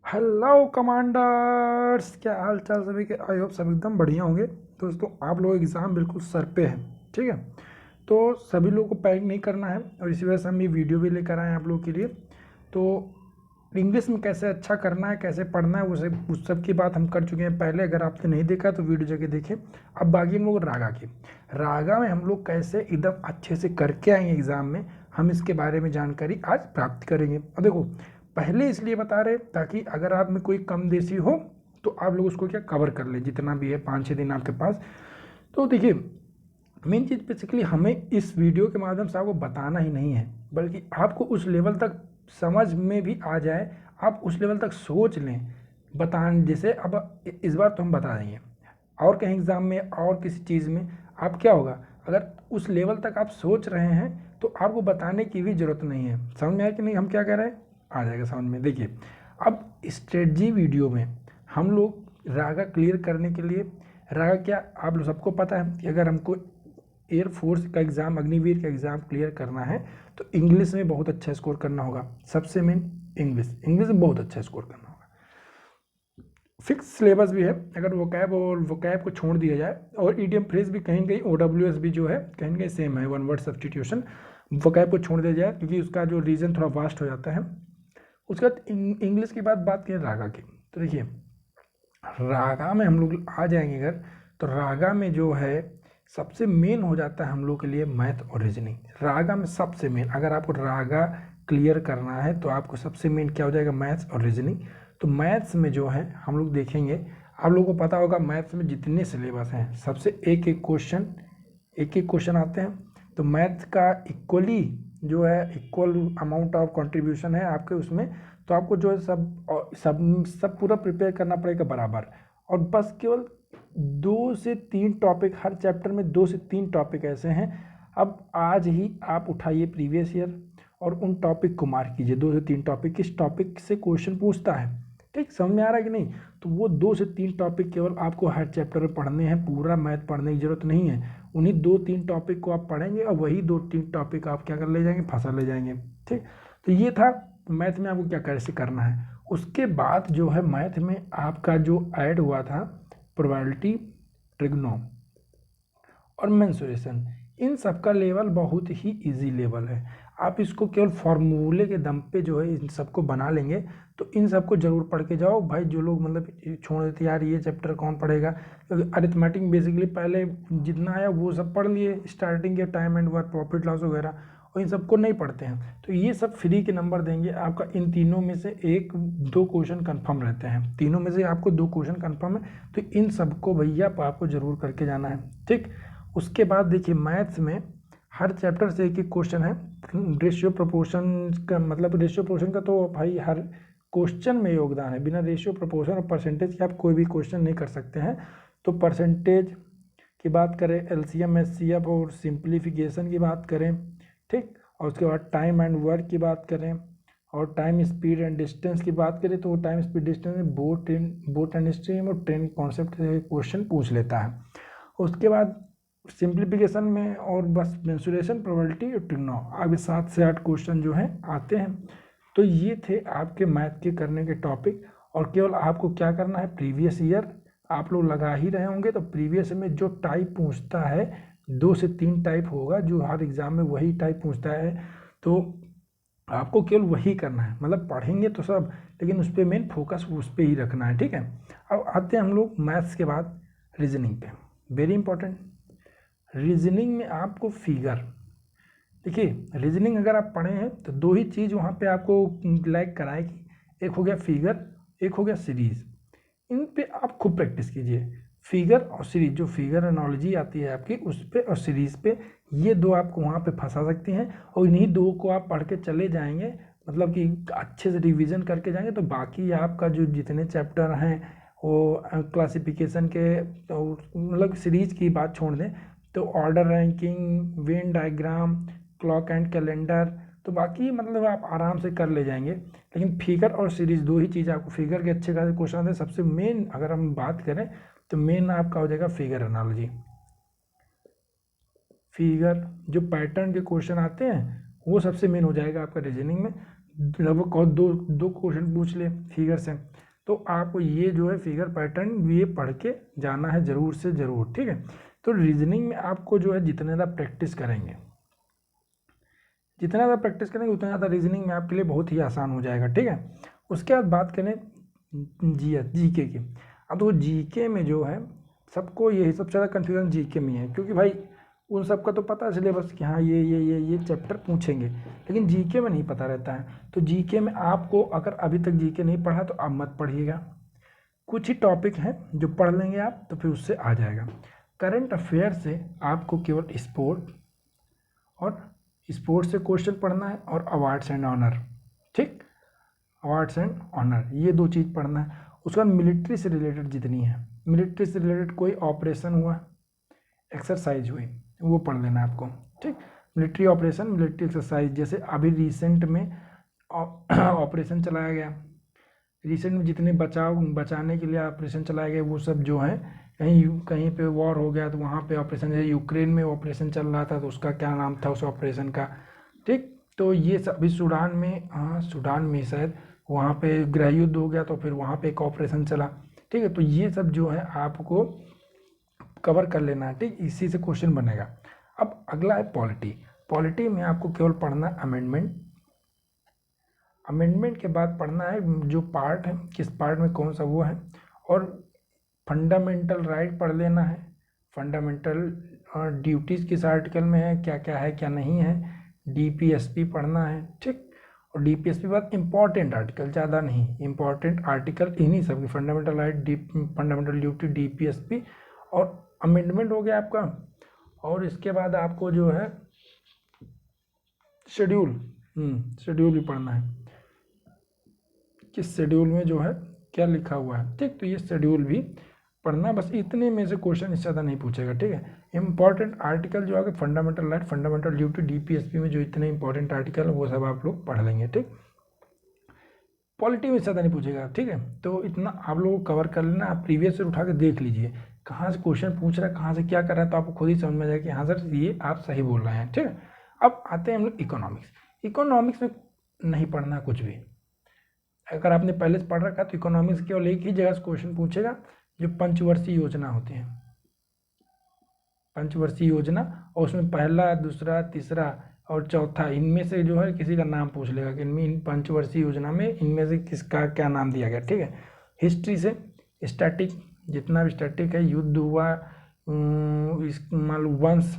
Hello commanders, क्या हाल चाल सभी के। आई होप सब एकदम बढ़िया होंगे। दोस्तों, आप लोग एग्ज़ाम बिल्कुल सर पे है, ठीक है। तो सभी लोगों को पैनिक नहीं करना है और इसी वजह से हम ये वीडियो भी लेकर आए हैं आप लोगों के लिए। तो इंग्लिश में कैसे अच्छा करना है, कैसे पढ़ना है, उस सब की बात हम कर चुके हैं पहले। अगर आपने नहीं देखा तो वीडियो जाके देखें। अब बाकी हम लोग रागा में हम लोग कैसे एकदम अच्छे से करके आएंगे एग्ज़ाम में, हम इसके बारे में जानकारी आज प्राप्त करेंगे। अब देखो, पहले इसलिए बता रहे ताकि अगर आप में कोई कम देसी हो तो आप लोग उसको क्या कवर कर ले, जितना भी है 5-6 दिन आपके पास। तो देखिए, मेन चीज़ बेसिकली हमें इस वीडियो के माध्यम से आपको बताना ही नहीं है, बल्कि आपको उस लेवल तक समझ में भी आ जाए, आप उस लेवल तक सोच लें। बताने जैसे अब इस बार तो हम बता देंगे, और कहीं एग्ज़ाम में और किसी चीज़ में आप क्या होगा, अगर उस लेवल तक आप सोच रहे हैं तो आपको बताने की भी ज़रूरत नहीं है। समझ में आया कि नहीं हम क्या कह रहे हैं? आ जाएगा समझ में। देखिए, अब स्ट्रेटजी वीडियो में हम लोग रागा क्लियर करने के लिए, रागा क्या आप लोग सबको पता है कि अगर हमको एयरफोर्स का एग्ज़ाम, अग्निवीर का एग्ज़ाम क्लियर करना है तो इंग्लिश में बहुत अच्छा स्कोर करना होगा। सबसे मेन इंग्लिश में बहुत अच्छा स्कोर करना होगा। फिक्स सिलेबस भी है, अगर वोकैब को छोड़ दिया जाए, और ईडियम फ्रेज भी कहीं कहीं OWS भी जो है कहीं कहीं सेम है, वन वर्ड सब्सटीट्यूशन। वोकैब को छोड़ दिया जाए क्योंकि उसका जो रीजन थोड़ा वास्ट हो जाता है। उसके बाद इंग्लिश की बात करें रागा की, तो देखिए रागा में हम लोग आ जाएंगे अगर, तो रागा में जो है सबसे मेन हो जाता है हम लोग के लिए मैथ और रीजनिंग। रागा में सबसे मेन, अगर आपको रागा क्लियर करना है तो आपको सबसे मेन क्या हो जाएगा, मैथ्स और रीजनिंग। तो मैथ्स में जो है हम लोग देखेंगे, आप लोगों को पता होगा मैथ्स में जितने सिलेबस हैं सबसे एक एक क्वेश्चन आते हैं। तो मैथ्स का इक्वली जो है इक्वल अमाउंट ऑफ कंट्रीब्यूशन है आपके उसमें। तो आपको जो है सब पूरा प्रिपेयर करना पड़ेगा बराबर। और बस केवल 2 से 3 टॉपिक हर चैप्टर में, 2 से 3 टॉपिक ऐसे हैं। अब आज ही आप उठाइए प्रीवियस ईयर और उन टॉपिक को मार्क कीजिए, 2 से 3 टॉपिक, किस टॉपिक से क्वेश्चन पूछता है। ठीक, समझ में आ रहा है कि नहीं? तो वो 2 से 3 टॉपिक केवल आपको हर चैप्टर में पढ़ने हैं, पूरा मैथ पढ़ने की जरूरत नहीं है। उन्हीं 2-3 टॉपिक को आप पढ़ेंगे और वही 2-3 टॉपिक आप क्या कर ले जाएंगे, फंसा ले जाएंगे। ठीक, तो ये था मैथ में आपको क्या कैसे करना है। उसके बाद जो है मैथ में आपका जो ऐड हुआ था प्रोबेबिलिटी, ट्रिग्नो और मेंसुरेशन, इन सब का लेवल बहुत ही इजी लेवल है। आप इसको केवल फार्मूले के दम पे जो है इन सबको बना लेंगे। तो इन सबको जरूर पढ़ के जाओ भाई। जो लोग मतलब छोड़ देते यार ये चैप्टर कौन पढ़ेगा, क्योंकि अरिथमेटिक बेसिकली पहले जितना आया वो सब पढ़ लिए, स्टार्टिंग के time and work, profit loss वगैरह, और इन सबको नहीं पढ़ते हैं। तो ये सब फ्री के नंबर देंगे आपका। इन तीनों में से 1-2 क्वेश्चन कन्फर्म रहते हैं, तीनों में से आपको 2 क्वेश्चन कन्फर्म है। तो इन सबको भैया आपको जरूर करके जाना है। ठीक, उसके बाद देखिए मैथ्स में हर चैप्टर से एक क्वेश्चन है। रेशियो प्रोपोर्शन का मतलब, रेशियो प्रोपोर्शन का तो भाई हर क्वेश्चन में योगदान है। बिना रेशियो प्रोपोर्शन और परसेंटेज के आप कोई भी क्वेश्चन नहीं कर सकते हैं। तो परसेंटेज की बात करें, एलसीएम एचसीएफ और सिंप्लीफिकेशन की बात करें, ठीक, और उसके बाद टाइम एंड वर्क की बात करें, और टाइम स्पीड एंड डिस्टेंस की बात करें, तो टाइम स्पीड डिस्टेंस में बोट एंड स्ट्रीम और ट्रेन कॉन्सेप्ट से क्वेश्चन पूछ लेता है। उसके बाद सिंप्लीफिकेशन में और बस मेंसुरेशन, प्रोबेबिलिटी और ट्रिग्नो, आगे 7 से 8 क्वेश्चन जो हैं आते हैं। तो ये थे आपके मैथ के करने के टॉपिक। और केवल आपको क्या करना है, प्रीवियस ईयर आप लोग लगा ही रहे होंगे, तो प्रीवियस में जो टाइप पूछता है 2 से 3 टाइप होगा, जो हर एग्जाम में वही टाइप पूछता है। तो आपको केवल वही करना है, मतलब पढ़ेंगे तो सब, लेकिन उस पर मेन फोकस उस पर ही रखना है। ठीक है, अब आते हैं हम लोग मैथ्स के बाद रीजनिंग पे। वेरी इंपॉर्टेंट, रीजनिंग में आपको फिगर, देखिए रीजनिंग अगर आप पढ़े हैं तो 2 ही चीज़ वहाँ पे आपको लाइक कराएगी, एक हो गया फिगर, एक हो गया सीरीज। इन पे आप खूब प्रैक्टिस कीजिए। फिगर और सीरीज, जो फिगर एनालॉजी आती है आपकी उस पे और सीरीज पे, ये 2 आपको वहाँ पे फंसा सकती हैं। और इन्हीं 2 को आप पढ़ के चले जाएंगे, मतलब कि अच्छे से रिवीजन करके जाएंगे, तो बाकी आपका जो जितने चैप्टर हैं वो क्लासिफिकेशन के, तो मतलब सीरीज की बात छोड़ दें, तो order ranking, Venn diagram, clock and calendar, तो बाकी मतलब आप आराम से कर ले जाएंगे। लेकिन फिगर और सीरीज 2 ही चीज़ आपको, फिगर के अच्छे खासे क्वेश्चन आते हैं। सबसे मेन अगर हम बात करें तो मेन आपका हो जाएगा फिगर एनालॉजी। फिगर जो पैटर्न के क्वेश्चन आते हैं वो सबसे मेन हो जाएगा आपका रीजनिंग में। लगभग और दो दो क्वेश्चन पूछ ले फिगर से, तो आपको ये जो है फिगर पैटर्न ये पढ़ के जाना है ज़रूर से ज़रूर, ठीक है। तो रीजनिंग में आपको जो है जितना ज़्यादा प्रैक्टिस करेंगे, जितना ज़्यादा प्रैक्टिस करेंगे उतना ज़्यादा रीजनिंग में आपके लिए बहुत ही आसान हो जाएगा, ठीक है। उसके बाद बात करें जीके की। अब तो जीके में जो है सबको यही सबसे ज़्यादा कन्फ्यूजन जीके में है, क्योंकि भाई उन सब का तो पता चले बस कि हाँ ये चैप्टर पूछेंगे, लेकिन जीके में नहीं पता रहता है। तो जीके में आपको अगर अभी तक जीके नहीं पढ़ा तो अब मत पढ़िएगा, कुछ ही टॉपिक हैं जो पढ़ लेंगे आप तो फिर उससे आ जाएगा। करंट अफेयर से आपको केवल स्पोर्ट से क्वेश्चन पढ़ना है और अवार्ड्स एंड ऑनर, ठीक, अवार्ड्स एंड ऑनर ये दो चीज़ पढ़ना है। उसके बाद मिलिट्री से रिलेटेड जितनी है, मिलिट्री से रिलेटेड कोई ऑपरेशन हुआ, एक्सरसाइज हुई, वो पढ़ लेना है आपको, ठीक। मिलिट्री ऑपरेशन, मिलिट्री एक्सरसाइज, जैसे अभी रिसेंट में ऑपरेशन चलाया गया, रिसेंट में जितने बचाने के लिए ऑपरेशन चलाए गए वो सब जो है, कहीं पे वॉर हो गया तो वहाँ पे ऑपरेशन, जैसे यूक्रेन में ऑपरेशन चल रहा था तो उसका क्या नाम था उस ऑपरेशन का, ठीक। तो ये सब अभी सूडान में, हाँ सूडान में शायद वहाँ पे गृह युद्ध हो गया तो फिर वहाँ पे एक ऑपरेशन चला, ठीक है। तो ये सब जो है आपको कवर कर लेना है, ठीक, इसी से क्वेश्चन बनेगा। अब अगला है पॉलिटी। पॉलिटी में आपको केवल पढ़ना है अमेंडमेंट के बाद पढ़ना है जो पार्ट है, किस पार्ट में कौन सा वो है, और फंडामेंटल राइट पढ़ लेना है, फंडामेंटल ड्यूटीज़ किस आर्टिकल में है, क्या क्या है क्या नहीं है, डीपीएसपी पढ़ना है, ठीक। और डीपीएसपी बाद इंपॉर्टेंट आर्टिकल, ज़्यादा नहीं, इंपॉर्टेंट आर्टिकल इन्हीं सब की, fundamental right, fundamental duty, DPSP और अमेंडमेंट हो गया आपका। और इसके बाद आपको जो है शेड्यूल भी पढ़ना है, किस शेड्यूल में जो है क्या लिखा हुआ है, ठीक। तो ये शेड्यूल भी पढ़ना, बस इतने में से क्वेश्चन इससे ज़्यादा नहीं पूछेगा, ठीक है। इंपॉर्टेंट आर्टिकल जो आगे fundamental right, fundamental duty, DPSP में जो इतने इंपॉर्टेंट आर्टिकल है वो सब आप लोग पढ़ लेंगे, ठीक। पॉलिटी में ज़्यादा नहीं पूछेगा, ठीक है। तो इतना आप लोगों को कवर कर लेना, आप प्रीवियस से उठा के देख लीजिए कहाँ से क्वेश्चन पूछ रहा है, कहाँ से क्या कर रहा है, तो आपको खुद ही समझ में आ जाएगा कि हाँ सर ये आप सही बोल रहे हैं, ठीक है। अब आते हैं हम लोग इकोनॉमिक्स में नहीं पढ़ना कुछ भी। अगर आपने पहले से पढ़ रखा तो इकोनॉमिक्स केवल एक ही जगह से क्वेश्चन पूछेगा, जो पंचवर्षीय योजना होती है, पंचवर्षीय योजना, और उसमें पहला, दूसरा, तीसरा और चौथा, इनमें से जो है किसी का नाम पूछ लेगा कि इनमें, इन पंचवर्षीय योजना में इनमें से किसका क्या नाम दिया गया, ठीक है। हिस्ट्री से स्टैटिक, जितना भी स्टैटिक है, युद्ध हुआ, इस मान लो वंश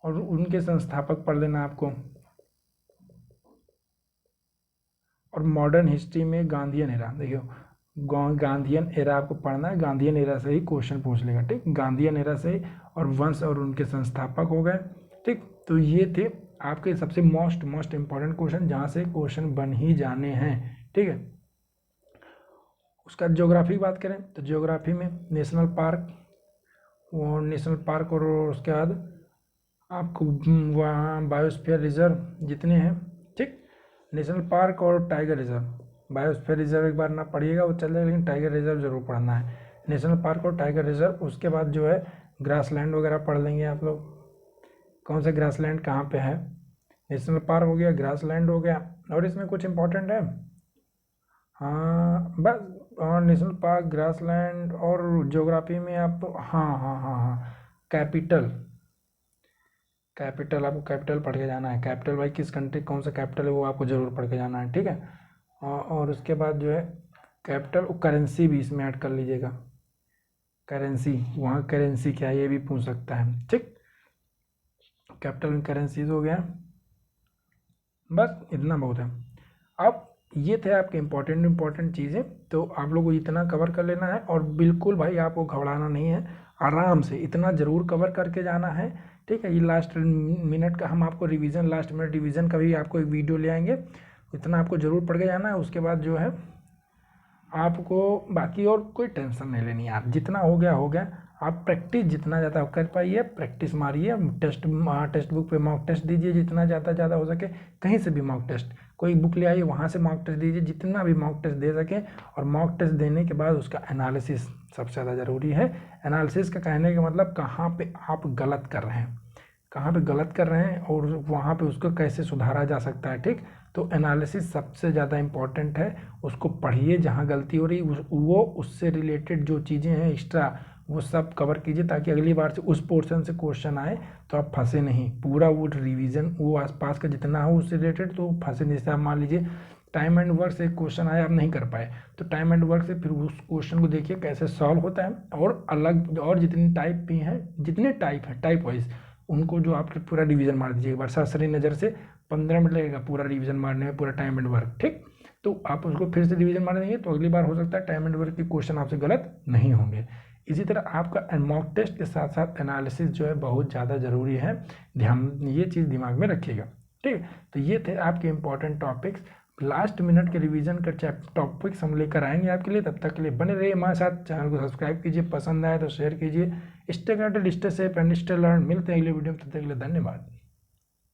और उनके संस्थापक पढ़ लेना आपको। और मॉडर्न हिस्ट्री में गांधीयन एरा, देखियो गांधीयन एरा आपको पढ़ना है, गांधीयन एरा से ही क्वेश्चन पूछ लेगा, ठीक, गांधीयन एरा से। और वंश और उनके संस्थापक हो गए, ठीक। तो ये थे आपके सबसे मोस्ट इंपॉर्टेंट क्वेश्चन, जहाँ से क्वेश्चन बन ही जाने हैं, ठीक है। उसका ज्योग्राफी की बात करें तो ज्योग्राफी में नेशनल पार्क और उसके बाद आपको वहाँ बायोस्फीयर रिजर्व जितने हैं, ठीक। नेशनल पार्क और टाइगर रिजर्व, बायोस्फीयर रिजर्व एक बार ना पढ़िएगा वो चल जाएगा, लेकिन टाइगर रिजर्व जरूर पढ़ना है, नेशनल पार्क और टाइगर रिजर्व। उसके बाद जो है ग्रासलैंड वगैरह पढ़ लेंगे आप लोग, कौन सा ग्रासलैंड कहाँ पे है, नेशनल पार्क हो गया, ग्रासलैंड हो गया। और इसमें कुछ इंपॉर्टेंट है, हाँ बस, और नेशनल पार्क, ग्रासलैंड और ज्योग्राफी में आप, हाँ कैपिटल आपको कैपिटल पढ़ के जाना है, कैपिटल भाई किस कंट्री कौन सा कैपिटल है वो आपको ज़रूर पढ़ के जाना है, ठीक है। और उसके बाद जो है कैपिटल, करेंसी भी इसमें ऐड कर लीजिएगा, करेंसी, वहाँ करेंसी क्या है ये भी पूछ सकता है, ठीक। कैपिटल एंड करेंसीज हो गया, बस इतना बहुत है। अब ये थे आपके इंपॉर्टेंट चीज़ें, तो आप लोगों को इतना कवर कर लेना है, और बिल्कुल भाई आपको घबराना नहीं है, आराम से इतना ज़रूर कवर करके जाना है, ठीक है। ये लास्ट मिनट का हम आपको रिवीजन, लास्ट मिनट रिवीजन का भी आपको एक वीडियो ले आएंगे, इतना आपको ज़रूर पढ़ के जाना है। उसके बाद जो है आपको बाकी और कोई टेंशन नहीं लेनी है, आप जितना हो गया, आप प्रैक्टिस जितना ज़्यादा कर पाइए, प्रैक्टिस मारिए, टेस्ट बुक पे मॉक टेस्ट दीजिए जितना ज़्यादा हो सके, कहीं से भी मॉक टेस्ट, कोई बुक ले आइए वहाँ से मॉक टेस्ट दीजिए, जितना भी मॉक टेस्ट दे सकें। और मॉक टेस्ट देने के बाद उसका एनालिसिस सबसे ज़्यादा ज़रूरी है। एनालिसिस का कहने का मतलब कहाँ पे आप गलत कर रहे हैं, और वहाँ पे उसको कैसे सुधारा जा सकता है, ठीक। तो एनालिसिस सबसे ज़्यादा इम्पॉर्टेंट है, उसको पढ़िए, जहाँ गलती हो रही वो उससे रिलेटेड जो चीज़ें हैं एक्स्ट्रा वो सब कवर कीजिए, ताकि अगली बार से उस पोर्शन से क्वेश्चन आए तो आप फंसे नहीं। पूरा वो रिवीजन वो आसपास का जितना हो उससे रिलेटेड तो फंसे नहीं। जैसे आप मान लीजिए टाइम एंड वर्क से एक क्वेश्चन आया, आप नहीं कर पाए, तो टाइम एंड वर्क से फिर उस क्वेश्चन को देखिए कैसे सॉल्व होता है, और अलग और जितने टाइप भी हैं, जितने टाइप हैं टाइप वाइज उनको जो आप पूरा रिवीजन मार दीजिए एक बार सरसरी नज़र से। 15 मिनट लगेगा पूरा रिवीजन मारने में, पूरा टाइम एंड वर्क, ठीक। तो आप उसको फिर से रिवीजन मार देंगे तो अगली बार हो सकता है टाइम एंड वर्क के क्वेश्चन आपसे गलत नहीं होंगे। इसी तरह आपका मॉक टेस्ट के साथ साथ एनालिसिस जो है बहुत ज़्यादा ज़रूरी है, ध्यान ये चीज़ दिमाग में रखिएगा, ठीक। तो ये थे आपके इंपॉर्टेंट टॉपिक्स, लास्ट मिनट के रिवीजन का टॉपिक्स हम लेकर आएंगे आपके लिए। तब तक के लिए बने रहिए हमारे साथ, चैनल को सब्सक्राइब कीजिए, पसंद आए तो शेयर कीजिए। Stay connected, stay safe and stay learn. मिलते हैं अगले वीडियो में, तब तक के लिए धन्यवाद।